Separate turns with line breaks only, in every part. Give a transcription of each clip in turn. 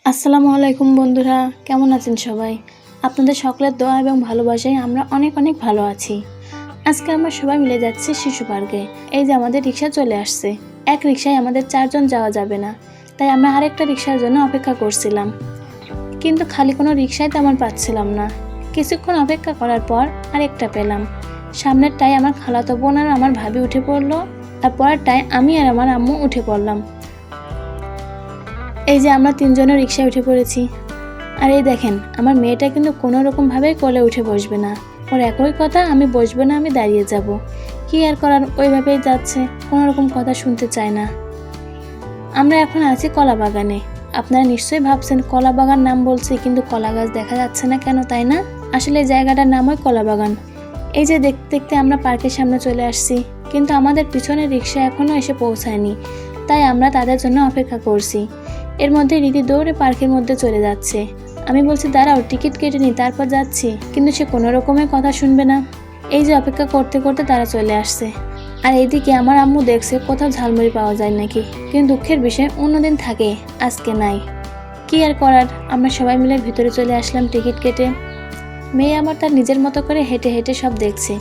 আসসালামু আলাইকুম বন্ধুরা, কেমন আছেন সবাই? আপনাদের সকলের দোয়া এবং ভালোবাসায় আমরা অনেক ভালো আছি। আজকে আমরা সবাই মিলে যাচ্ছি শিশু পার্কে। এই যে আমাদের রিক্সা চলে আসছে। এক রিক্সায় আমাদের 4 জন যাওয়া যাবে না, তাই আমরা আরেকটা রিক্সার জন্য অপেক্ষা করছিলাম, কিন্তু খালি কোনো রিক্সায় তেমন পাচ্ছিলাম না। কিছুক্ষণ অপেক্ষা করার পর আরেকটা পেলাম। সামনেরটায় আমার খালাতো বোন আর আমার ভাবি উঠে পড়লো, আর পরেরটায় আমি আর আমার আম্মু উঠে পড়লাম। এই যে আমরা 3 জনের রিক্সায় উঠে পড়েছি। আর এই দেখেন, আমার মেয়েটা কিন্তু কোনো রকমভাবেই কোলে উঠে বসবে না। ওর একই কথা, আমি বসবো না, আমি দাঁড়িয়ে যাব। কি আর করার, ওইভাবেই যাচ্ছে, কোনো রকম কথা শুনতে চায় না। আমরা এখন আছি কলা বাগানে। আপনারা নিশ্চয়ই ভাবছেন কলা বাগান নাম বলছি, কিন্তু কলা গাছ দেখা যাচ্ছে না কেন, তাই না? আসলে এই জায়গাটার নাম হয় কলা বাগান। এই যে দেখতে দেখতে আমরা পার্কের সামনে চলে আসছি, কিন্তু আমাদের পিছনের রিক্সা এখনও এসে পৌঁছায়নি, তাই আমরা তাদের জন্য অপেক্ষা করছি। এর মধ্যে রীতি দৌড়ে পার্কের মধ্যে চলে যাচ্ছে। আমি বলছি দাঁড়াও, টিকিট কেটে নিই, তারপর যাচ্ছি, কিন্তু সে কোনো রকমের কথা শুনবে না। এই যে অপেক্ষা করতে করতে তারা চলে আসছে। আর এইদিকে আমার আম্মু দেখছে কোথাও ঝালমুড়ি পাওয়া যায় নাকি, কিন্তু দুঃখের বিষয় অন্যদিন থাকে, আজকে নাই। কি আর করার, আমরা সবাই মিলে ভিতরে চলে আসলাম টিকিট কেটে। মেয়ে আমার তার নিজের মতো করে হেঁটে হেঁটে সব দেখছে।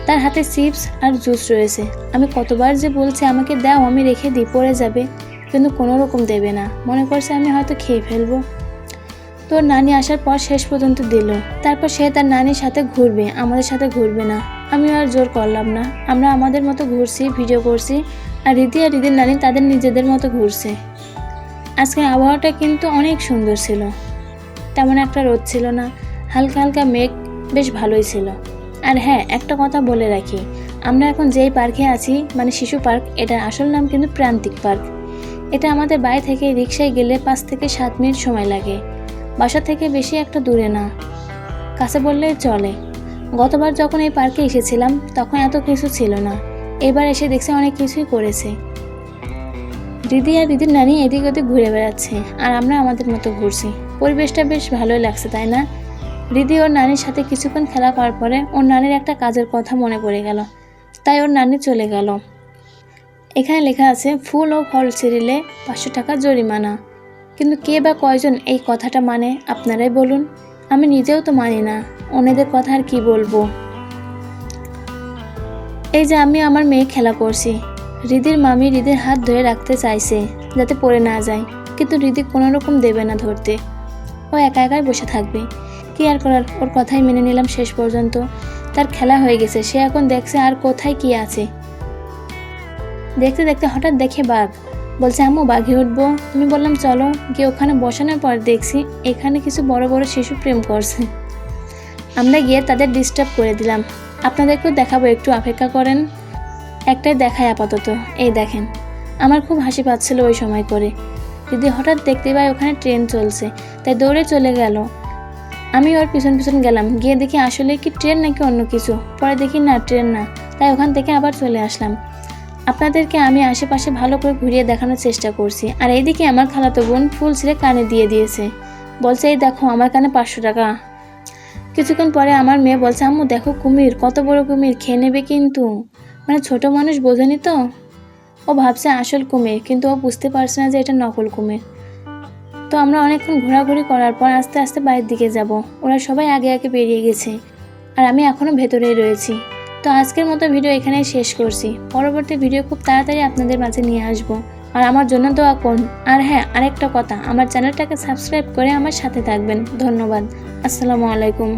তার হাতে চিপস আর জুস রয়েছে। আমি কতবার যে বলছি আমাকে দাও, আমি রেখে দিই, পড়ে যাবে, কিন্তু কোনো রকম দেবে না। মনে করছে আমি হয়তো খেয়ে ফেলবো। তোর নানি আসার পর শেষ পর্যন্ত দিল। তারপর সে তার নানির সাথে ঘুরবে, আমাদের সাথে ঘুরবে না। আমিও আর জোর করলাম না। আমরা আমাদের মতো ঘুরছি, ভিডিও করছি, আর রীতি আর রীতির নানি তাদের নিজেদের মতো ঘুরছে। আজকের আবহাওয়াটা কিন্তু অনেক সুন্দর ছিল, তেমন একটা রোদ ছিল না, হালকা হালকা মেঘ, বেশ ভালোই ছিল। আর হ্যাঁ, একটা কথা বলে রাখি, আমরা এখন যেই পার্কে আছি, মানে শিশু পার্ক, এটার আসল নাম কিন্তু প্রান্তিক পার্ক। এটা আমাদের বাড়ি থেকে রিক্সায় গেলে 5 থেকে 7 মিনিট সময় লাগে। বাসা থেকে বেশি একটা দূরে না, কাছে বললেই চলে। গতবার যখন এই পার্কে এসেছিলাম তখন এত কিছু ছিল না, এবার এসে দেখছি অনেক কিছুই করেছে। দিদি আর দিদির নানি এদিক ওদিক ঘুরে বেড়াচ্ছে, আর আমরা আমাদের মতো ঘুরছি। পরিবেশটা বেশ ভালোই লাগছে, তাই না? দিদি ওর নানির সাথে কিছুক্ষণ খেলা করার পরে ওর নানির একটা কাজের কথা মনে পড়ে গেল, তাই ওর নানি চলে গেল। এখানে লেখা আছে ফুল ও ফল ছিঁড়লে 500 টাকা জরিমানা, কিন্তু কে বা কয়জন এই কথাটা মানে আপনারাই বলুন। আমি নিজেও তো মানি না, ওনাদের কথা আর কি বলবো। এই যে আমি আমার মেয়ে খেলা করছি। রিদির মামি রিদির হাত ধরে রাখতে চাইছে যাতে পড়ে না যায়, কিন্তু রিদি কোনো রকম দেবে না ধরতে। ও একা একাই বসে থাকবে। কি আর করার, ওর কথাই মেনে নিলাম শেষ পর্যন্ত। তার খেলা হয়ে গেছে, সে এখন দেখছে আর কোথায় কি আছে। দেখতে দেখতে হঠাৎ দেখে বাঘ, বলছে আম্মু বাঘে উঠবো। আমি বললাম চলো। গিয়ে ওখানে বসানোর পর দেখছি এখানে কিছু বড় বড় শিশু প্রেম করছে। আমরা গিয়ে তাদের ডিস্টার্ব করে দিলাম। আপনাদেরকেও দেখাবো, একটু অপেক্ষা করেন। একটাই দেখায় আপাতত। এই দেখেন, আমার খুব হাসি পাচ্ছিল ওই সময় করে। দিদি হঠাৎ দেখতে পাই ওখানে ট্রেন চলছে, তাই দৌড়ে চলে গেল। আমি ওর পিছন পিছন গেলাম, গিয়ে দেখি আসলে কি ট্রেন নাকি অন্য কিছু। পরে দেখি না, ট্রেন না, তাই ওখান থেকে আবার চলে আসলাম। আপনাদেরকে আমি আশেপাশে ভালো করে ঘুরিয়ে দেখানোর চেষ্টা করছি। আর এইদিকে আমার খালাতো বোন ফুল ছিঁড়ে কানে দিয়ে দিয়েছে, বলছে এই দেখো আমার কানে 500 টাকা। কিছুক্ষণ পরে আমার মেয়ে বলছে আম্মু দেখো কুমির, কত বড় কুমির, খেয়ে নেবে কিন্তু। মানে ছোট মানুষ বোঝেনি তো, ও ভাবছে আসল কুমির, কিন্তু ও বুঝতে পারছে না যে এটা নকল কুমির। তো আমরা অনেকক্ষণ ঘোরাঘুরি করার পর আস্তে আস্তে বাড়ির দিকে যাব। ওরা সবাই আগে আগে বেরিয়ে গেছে, আর আমি এখনও ভেতরেই রয়েছি। তো আজকের মতো ভিডিও এখানেই শেষ করছি। পরবর্তী ভিডিও খুব তাড়াতাড়ি আপনাদের মাঝে নিয়ে আসবো, আর আমার জন্য দোয়া করুন। আর হ্যাঁ, আরেকটা কথা, আমার চ্যানেলটাকে সাবস্ক্রাইব করে আমার সাথে থাকবেন। ধন্যবাদ। আসসালামু আলাইকুম।